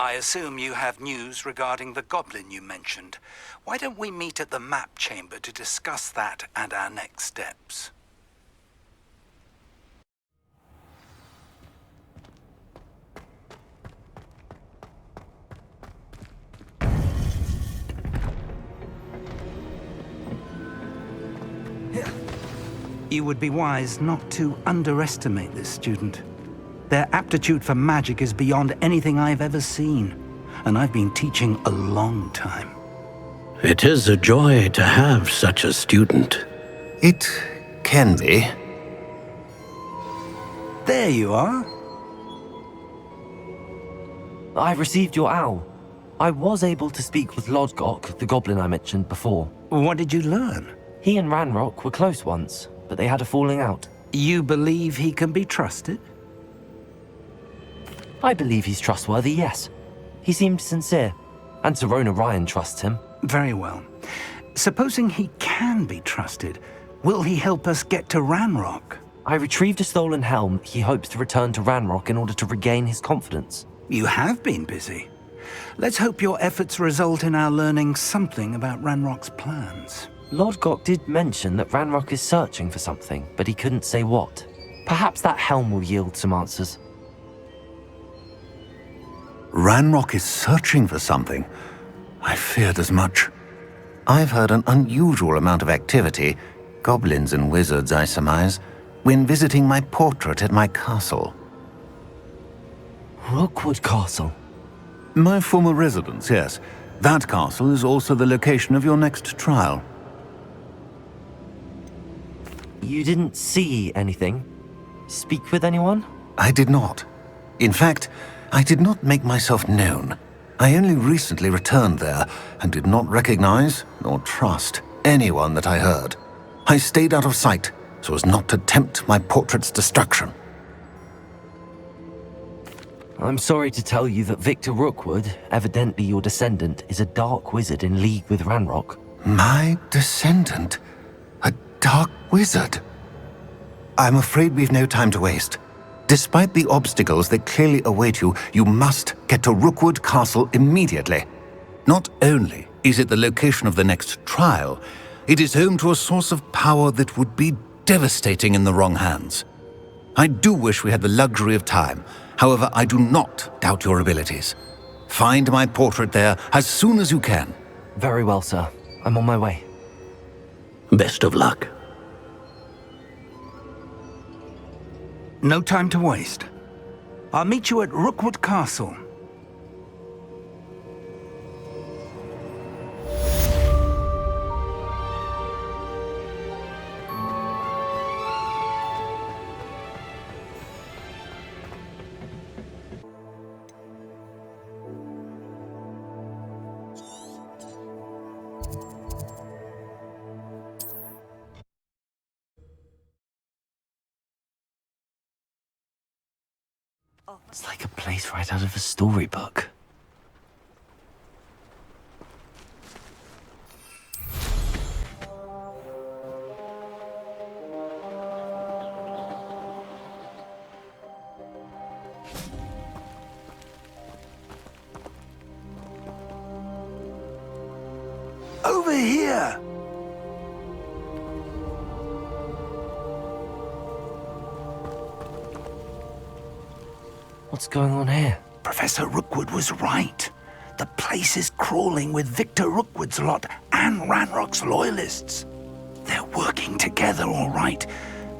I assume you have news regarding the goblin you mentioned. Why don't we meet at the map chamber to discuss that and our next steps? You would be wise not to underestimate this student. Their aptitude for magic is beyond anything I've ever seen, and I've been teaching a long time. It is a joy to have such a student. It can be. There you are. I received your owl. I was able to speak with Lodgok, the goblin I mentioned before. What did you learn? He and Ranrock were close once, but they had a falling out. You believe he can be trusted? I believe he's trustworthy, yes. He seemed sincere, and Sirona Ryan trusts him. Very well. Supposing he can be trusted, will he help us get to Ranrock? I retrieved a stolen helm. He hopes to return to Ranrock in order to regain his confidence. You have been busy. Let's hope your efforts result in our learning something about Ranrock's plans. Lodgok did mention that Ranrock is searching for something, but he couldn't say what. Perhaps that helm will yield some answers. Ranrock is searching for something. I feared as much. I've heard an unusual amount of activity, goblins and wizards, I surmise, when visiting my portrait at my castle. Rookwood Castle? My former residence, yes. That castle is also the location of your next trial. You didn't see anything? Speak with anyone? I did not. In fact, I did not make myself known. I only recently returned there and did not recognize nor trust anyone that I heard. I stayed out of sight so as not to tempt my portrait's destruction. I'm sorry to tell you that Victor Rookwood, evidently your descendant, is a dark wizard in league with Ranrock. My descendant? A dark wizard? I'm afraid we've no time to waste. Despite the obstacles that clearly await you, you must get to Rookwood Castle immediately. Not only is it the location of the next trial, it is home to a source of power that would be devastating in the wrong hands. I do wish we had the luxury of time. However, I do not doubt your abilities. Find my portrait there as soon as you can. Very well, sir. I'm on my way. Best of luck. No time to waste. I'll meet you at Rookwood Castle. It's like a place right out of a storybook. Over here! What's going on here? Professor Rookwood was right. The place is crawling with Victor Rookwood's lot and Ranrock's loyalists. They're working together, all right,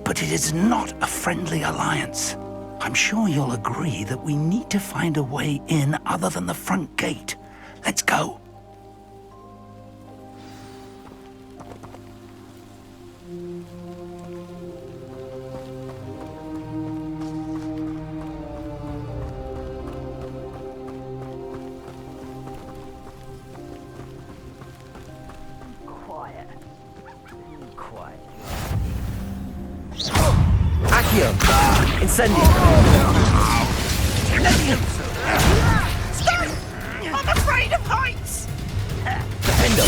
but it is not a friendly alliance. I'm sure you'll agree that we need to find a way in other than the front gate. Let's go. Incendio! Stop! I'm afraid of heights! Defender!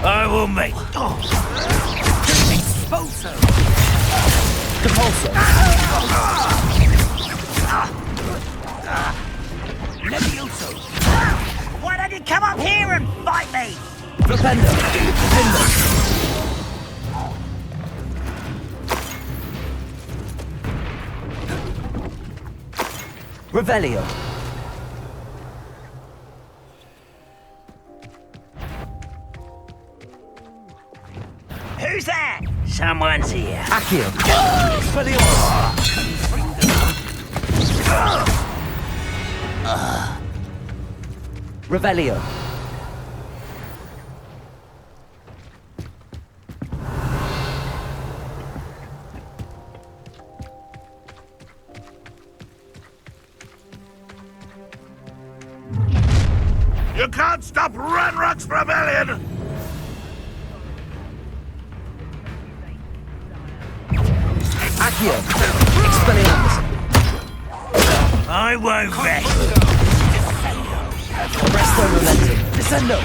I will make. Expulso! Depulso! Revelio. Who's that? Someone's here. Accio. Expelliarmus. Revelio. You can't stop Ranrock's rebellion! Accio. Expelliarmus. I won't rest. Presto momentum. Descendo.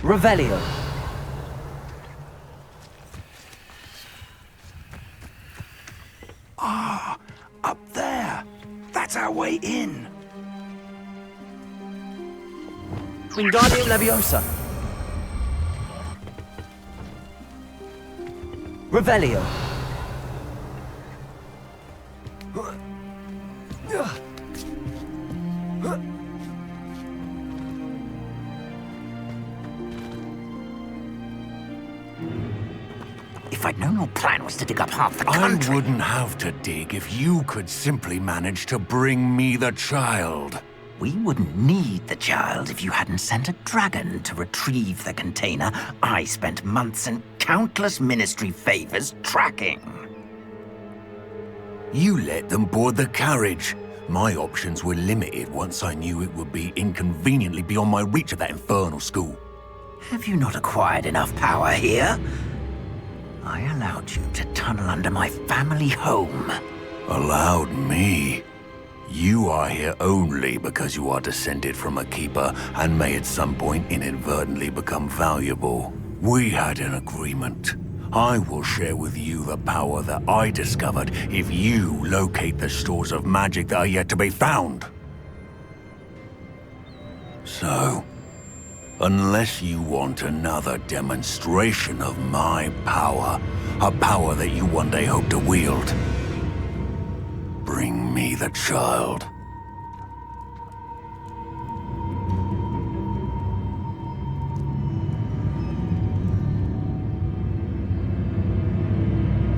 Revelio. Up there. That's our way in. Wingardium Leviosa. Revelio. If I'd known your plan was to dig up half the I country... wouldn't have to dig if you could simply manage to bring me the child. We wouldn't need the child if you hadn't sent a dragon to retrieve the container I spent months and countless ministry favors tracking. You let them board the carriage. My options were limited once I knew it would be inconveniently beyond my reach at that infernal school. Have you not acquired enough power here? I allowed you to tunnel under my family home. Allowed me? You are here only because you are descended from a keeper and may at some point inadvertently become valuable. We had an agreement. I will share with you the power that I discovered if you locate the stores of magic that are yet to be found. So, unless you want another demonstration of my power, a power that you one day hope to wield, bring me the child.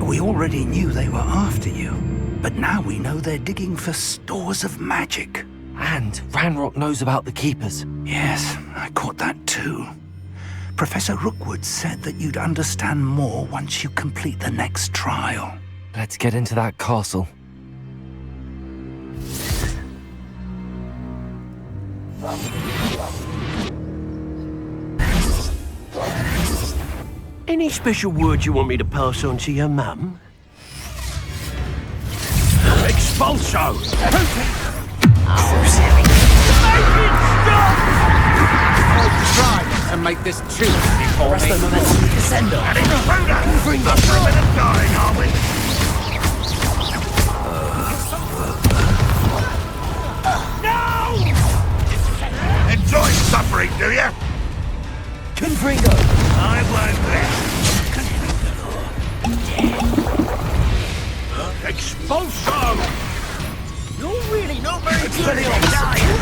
We already knew they were after you, but now we know they're digging for stores of magic. And Ranrock knows about the Keepers. Yes, I caught that too. Professor Rookwood said that you'd understand more once you complete the next trial. Let's get into that castle. Any special words you want me to pass on to your mum? Expulso! Try and make this too before Presto me. momentum. Descendo. After a bit of dying, are we? No! Enjoy suffering, do you? Confringo. I won't rest. Expulso! You're really not very good at this, are you?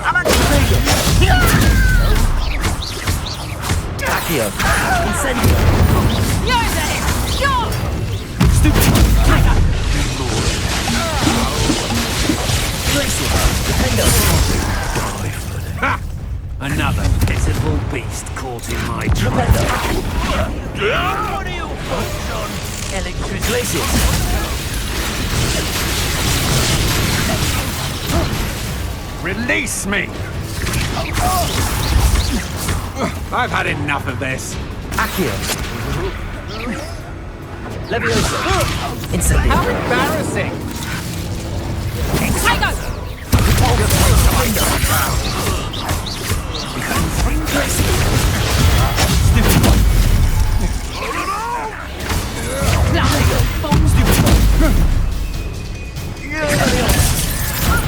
I'm a Accio. Incendio. You're there! You're... Stupid. Glacier. Defendo. Ha! Another pitiful beast caught in my trap. Defendo. What are you folks on? Electricity. Glacier. Release me! I've had enough of this. Accio. Leviosa. Incendio. How embarrassing!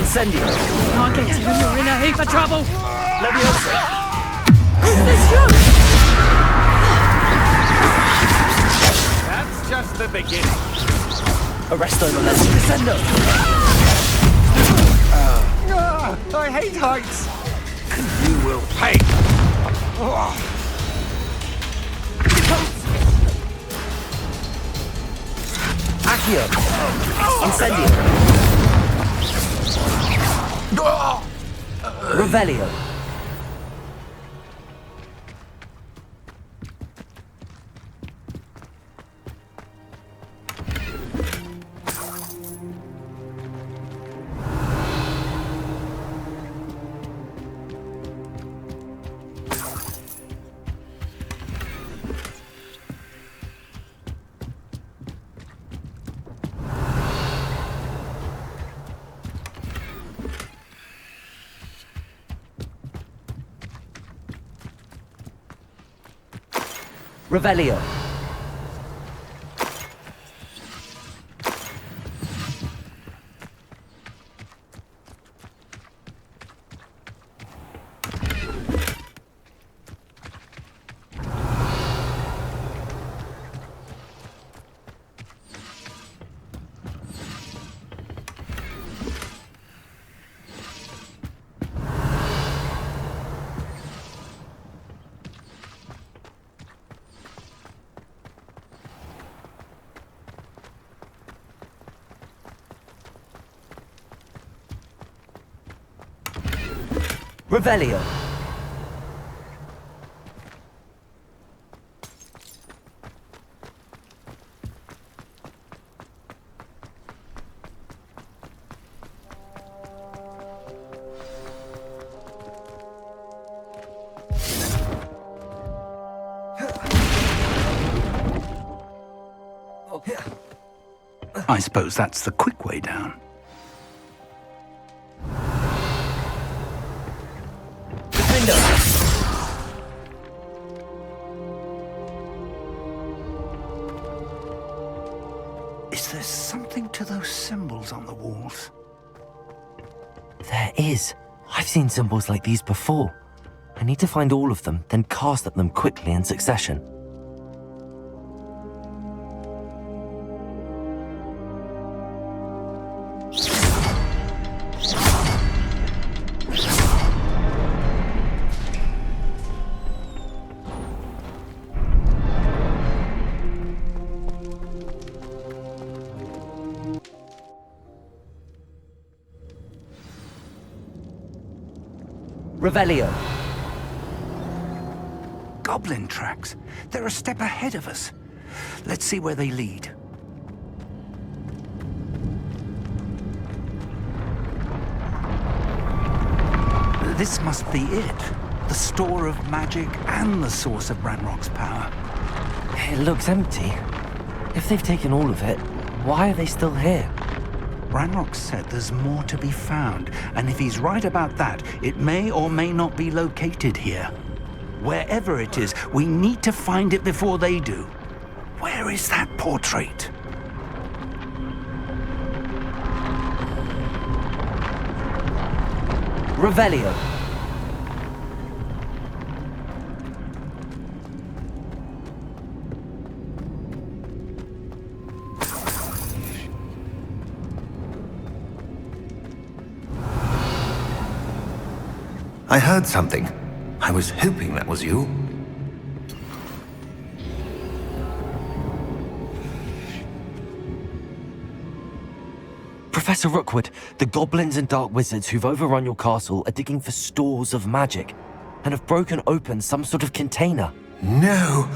Incendio. I'll get you. You're in a heap of trouble. Leviosa. That's just the beginning. Arresto Momentum Descendo! I hate heights! You will pay! Accio! Incendio! Revelio! Revelio. Revelio. I suppose that's the quick way down. Is there something to those symbols on the walls? There is. I've seen symbols like these before. I need to find all of them, then cast at them quickly in succession. Revelio. Goblin tracks. They're a step ahead of us. Let's see where they lead. This must be it. The store of magic and the source of Ranrock's power. It looks empty. If they've taken all of it, why are they still here? Ranrock said there's more to be found, and if he's right about that, it may or may not be located here. Wherever it is, we need to find it before they do. Where is that portrait? Revelio. I heard something. I was hoping that was you. Professor Rookwood, the goblins and dark wizards who've overrun your castle are digging for stores of magic and have broken open some sort of container. No!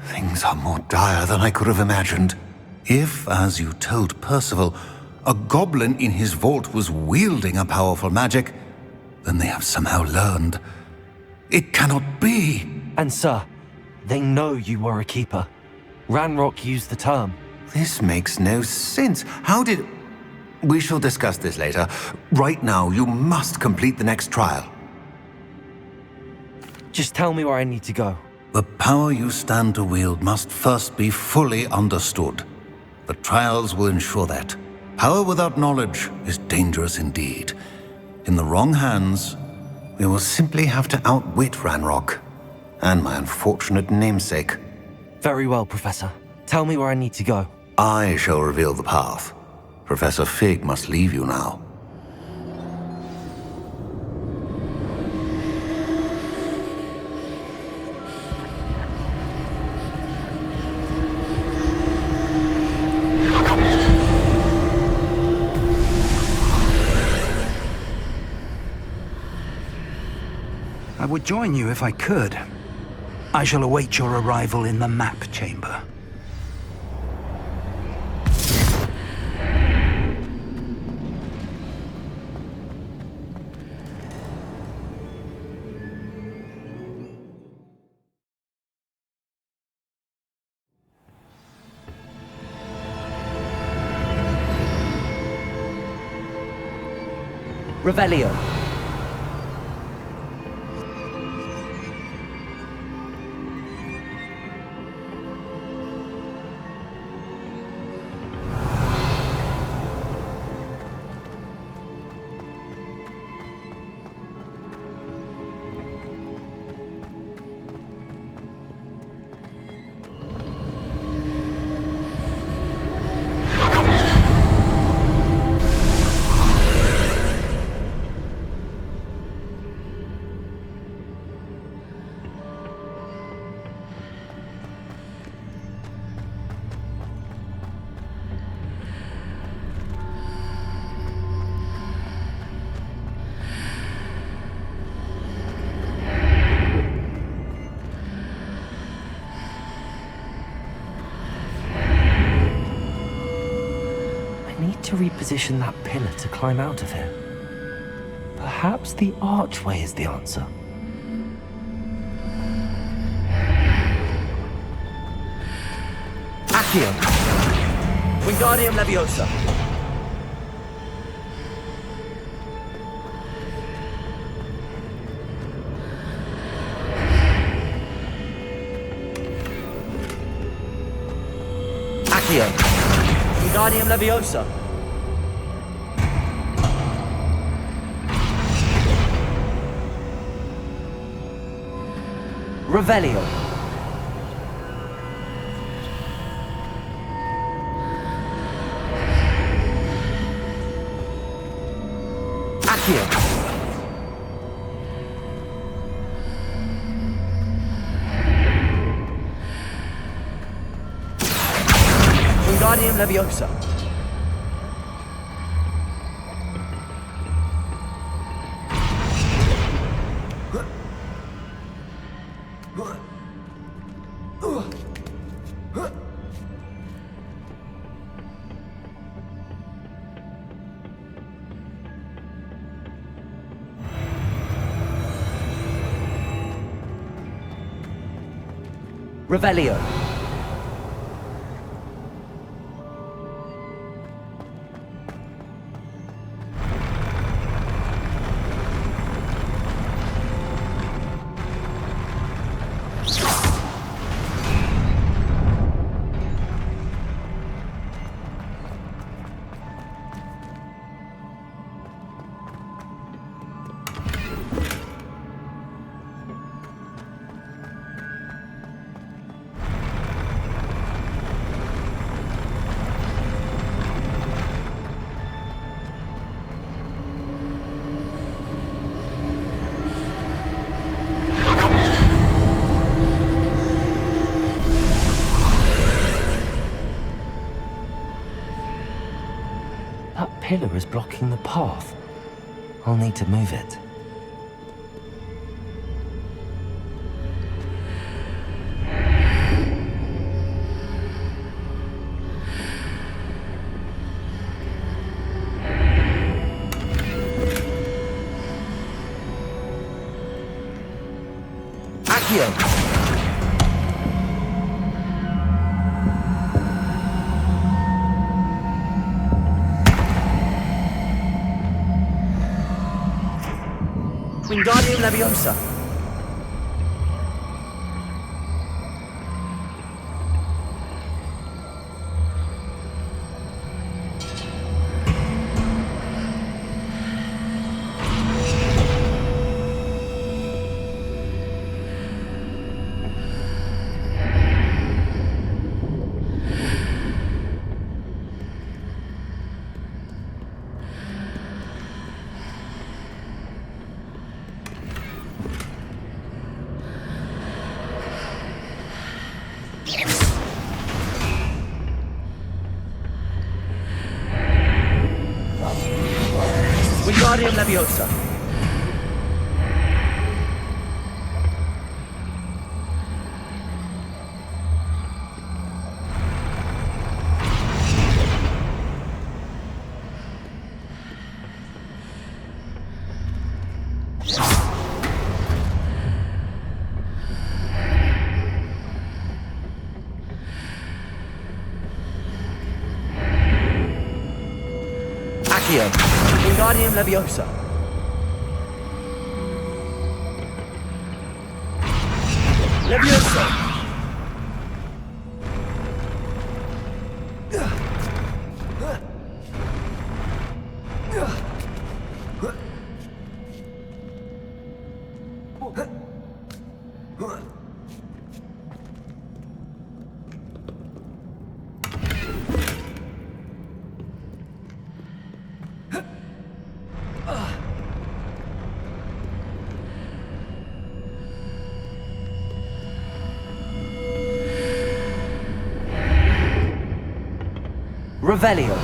Things are more dire than I could have imagined. If, as you told Percival, a goblin in his vault was wielding a powerful magic, then they have somehow learned. It cannot be! And sir, they know you were a keeper. Ranrock used the term. This makes no sense. How did... We shall discuss this later. Right now, you must complete the next trial. Just tell me where I need to go. The power you stand to wield must first be fully understood. The trials will ensure that. Power without knowledge is dangerous indeed. In the wrong hands, we will simply have to outwit Ranrock and my unfortunate namesake. Very well, Professor. Tell me where I need to go. I shall reveal the path. Professor Fig must leave you now. I would join you if I could. I shall await your arrival in the map chamber. Revelio. To reposition that pillar to climb out of here. Perhaps the archway is the answer. Accio. Wingardium Leviosa. Accio. Wingardium Leviosa. Revelio. Accio. Wingardium Leviosa. Revelio. That pillar is blocking the path. I'll need to move it. Accio. Wingardium Leviosa. Wingardium Leviosa. Accio. Wingardium Leviosa. Leviosa. Revelio.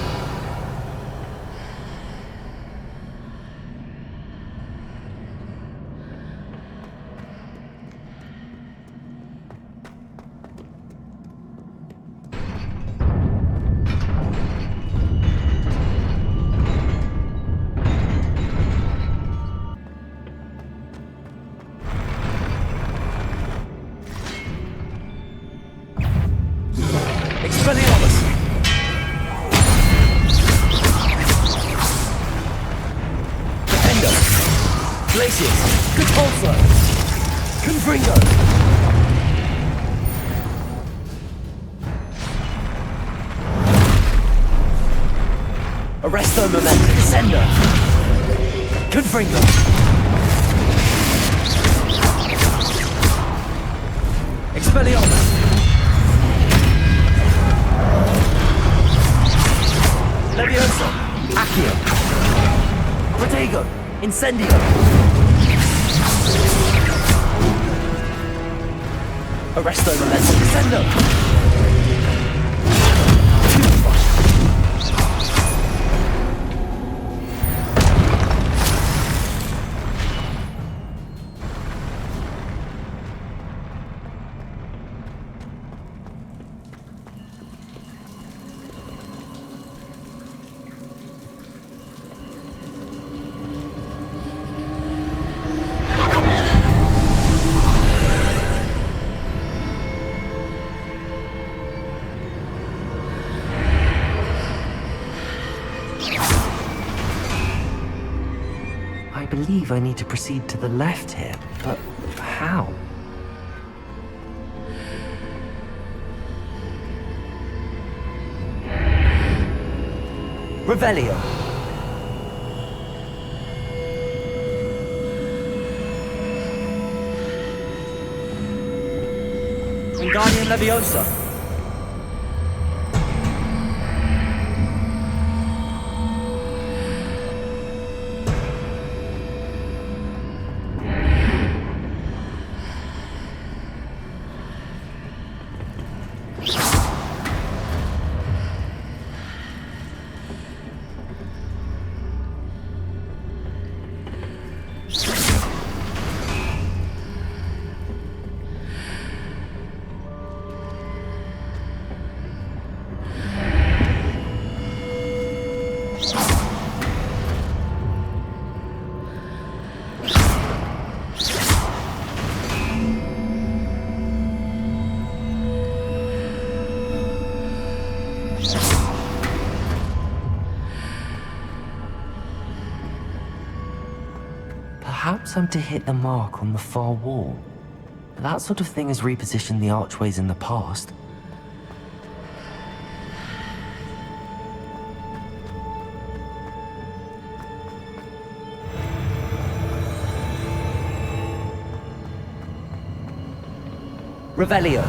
Expelliarmus. Defender. Glacius. Catulsa. Confringo. Arresto Momentum. Descender. Confringo. Expelliarmus. Leviosa. Accio. Protego. Incendio. Arresto Momentum. Descendo. I believe I need to proceed to the left here, but how? Revelio. Wingardium Leviosa. Perhaps I'm to hit the mark on the far wall. That sort of thing has repositioned the archways in the past. Revelio.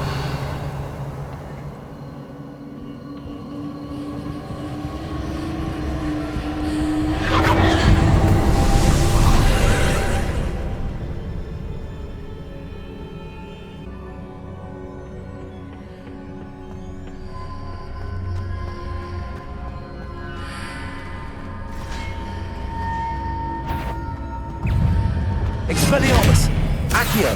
Expelliarmus! Accio!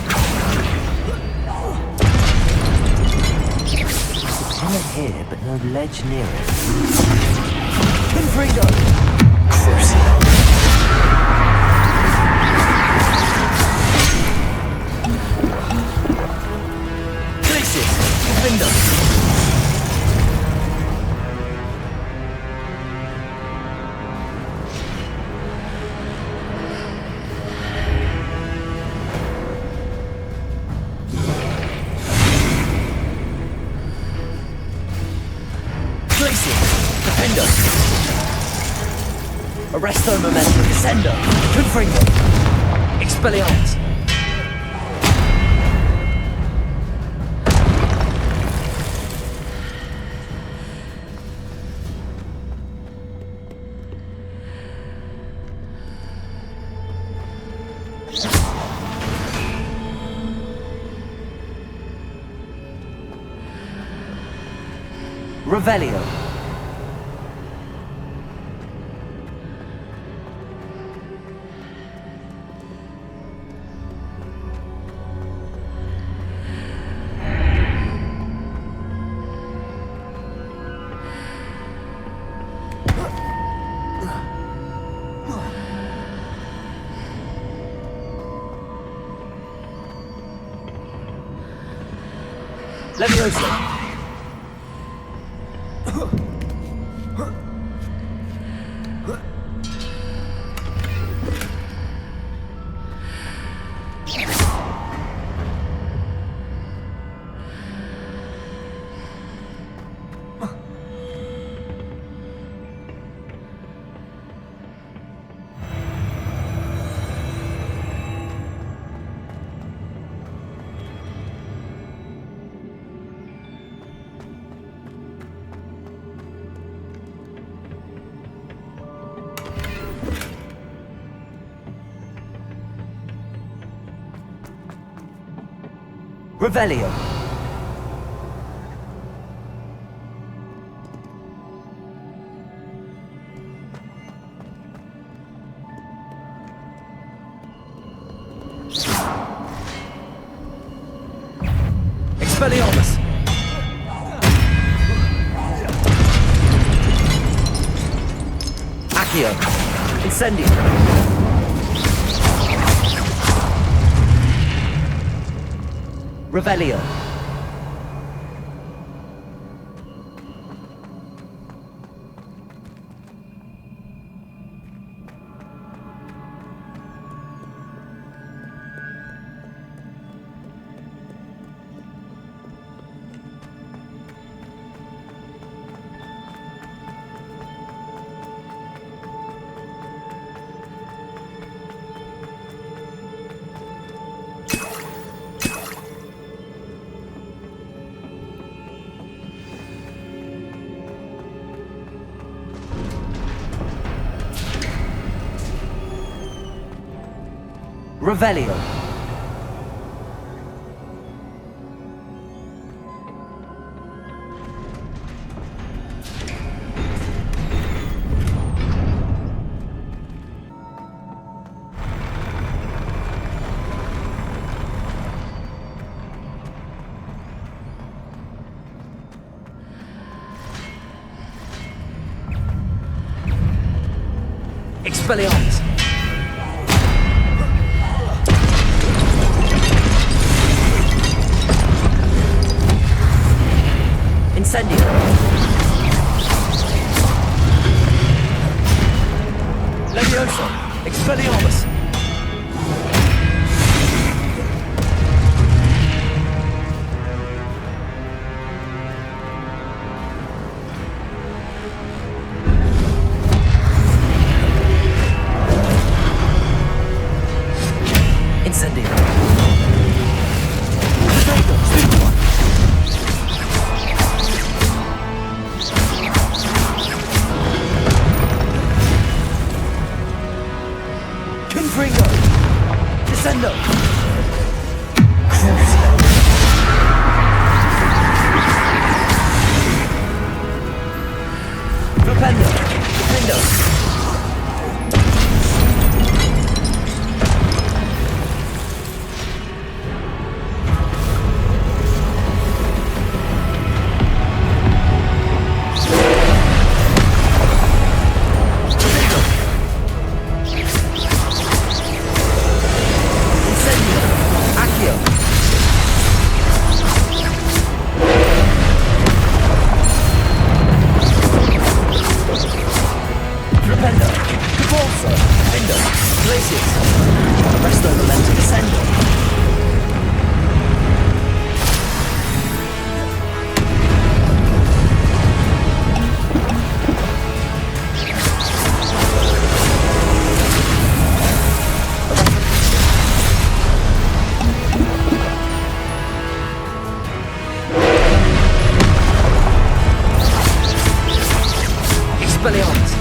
Helmet here, but no ledge near it. Confringo! Crucio! Glacius! Confrindo! Defendo! Arresto Momentum! Descendo! Confringo! Expelliarmus! Revelio! Leviosa! Revelio! Expelliarmus! Accio! Incendio! Revelio! Revelio! Expelliarmus! Incendio! Leviosa! Expelliarmus! Incendio! Confringo! Descendo! Propendo! Defendo! braces. Rest over them to descend on. Expelliarmus.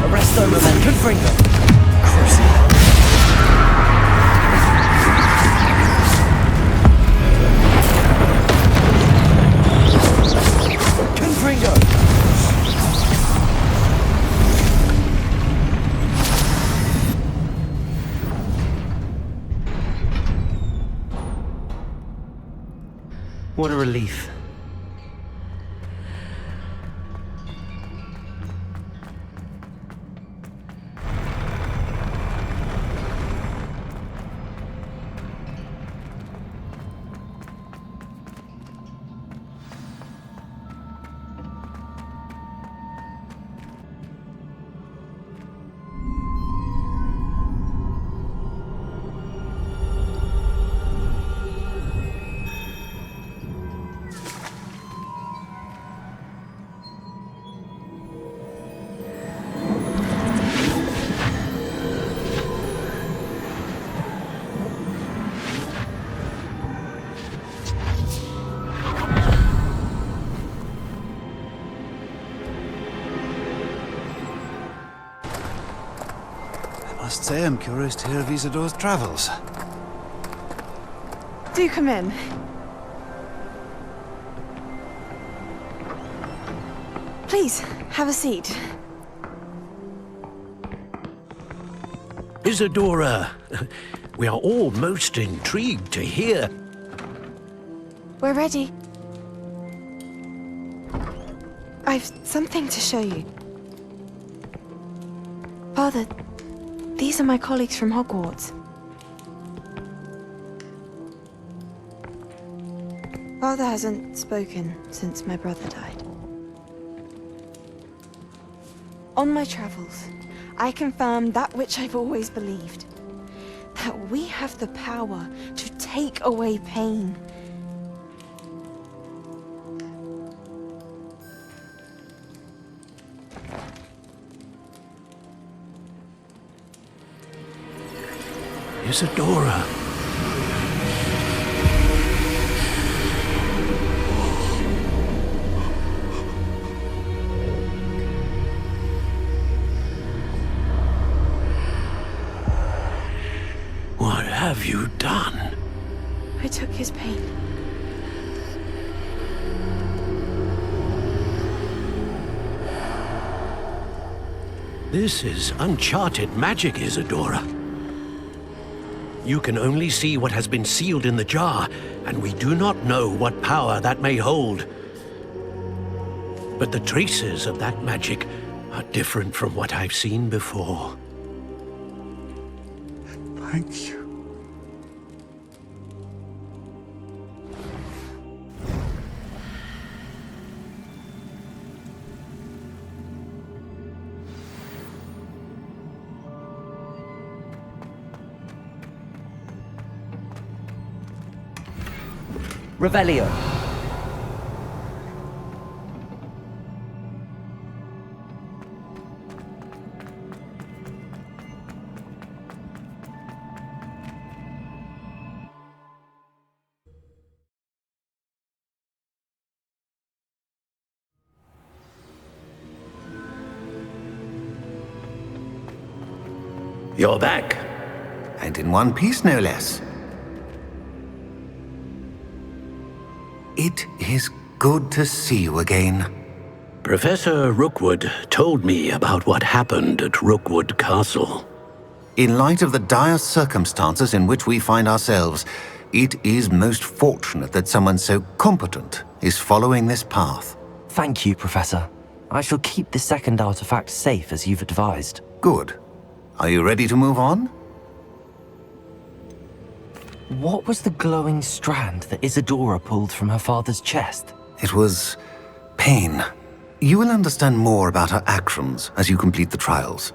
Arresto momentum. Confringo. Confringo. What a relief. I must say I'm curious to hear of Isadore's travels. Do come in. Please, have a seat. Isadora, we are all most intrigued to hear. We're ready. I've something to show you. Father, these are my colleagues from Hogwarts. Father hasn't spoken since my brother died. On my travels, I confirmed that which I've always believed. That we have the power to take away pain. Isadora. What have you done? I took his pain. This is uncharted magic, Isadora. You can only see what has been sealed in the jar, and we do not know what power that may hold. But the traces of that magic are different from what I've seen before. Thank you. Revelio. You're back. And in one piece, no less. It is good to see you again. Professor Rookwood told me about what happened at Rookwood Castle. In light of the dire circumstances in which we find ourselves, it is most fortunate that someone so competent is following this path. Thank you, Professor. I shall keep the second artifact safe as you've advised. Good. Are you ready to move on? What was the glowing strand that Isadora pulled from her father's chest? It was pain. You will understand more about her actions as you complete the trials.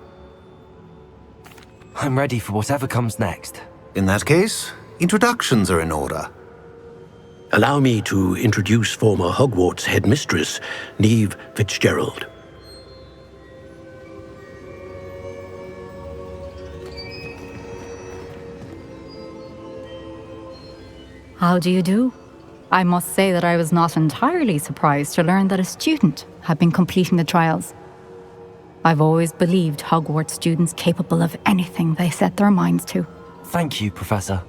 I'm ready for whatever comes next. In that case, introductions are in order. Allow me to introduce former Hogwarts headmistress, Neve Fitzgerald. How do you do? I must say that I was not entirely surprised to learn that a student had been completing the trials. I've always believed Hogwarts students capable of anything they set their minds to. Thank you, Professor.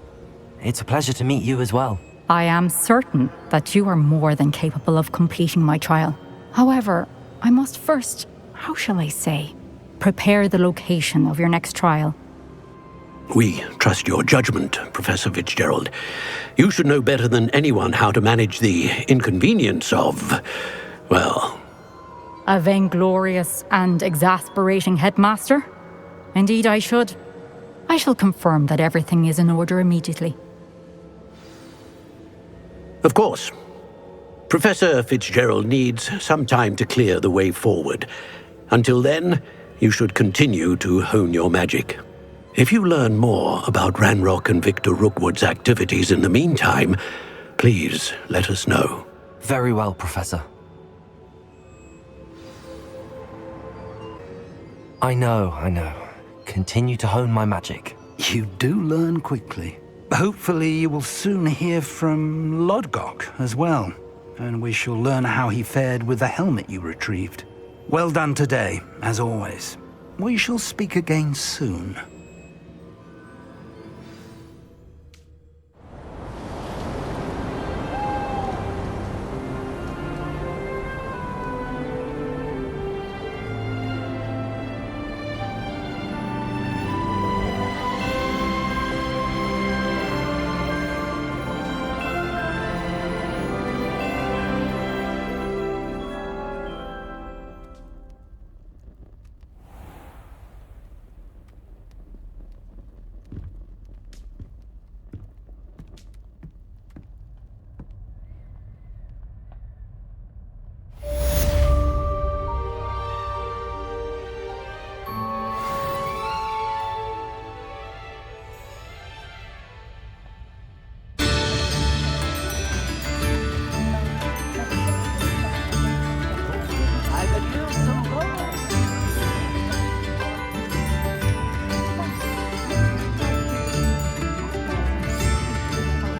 It's a pleasure to meet you as well. I am certain that you are more than capable of completing my trial. However, I must first, how shall I say, prepare the location of your next trial. We trust your judgment, Professor Fitzgerald. You should know better than anyone how to manage the inconvenience of, well... A vainglorious and exasperating headmaster? Indeed I should. I shall confirm that everything is in order immediately. Of course. Professor Fitzgerald needs some time to clear the way forward. Until then, you should continue to hone your magic. If you learn more about Ranrock and Victor Rookwood's activities in the meantime, please let us know. Very well, Professor. I know. Continue to hone my magic. You do learn quickly. Hopefully you will soon hear from Lodgok as well, and we shall learn how he fared with the helmet you retrieved. Well done today, as always. We shall speak again soon.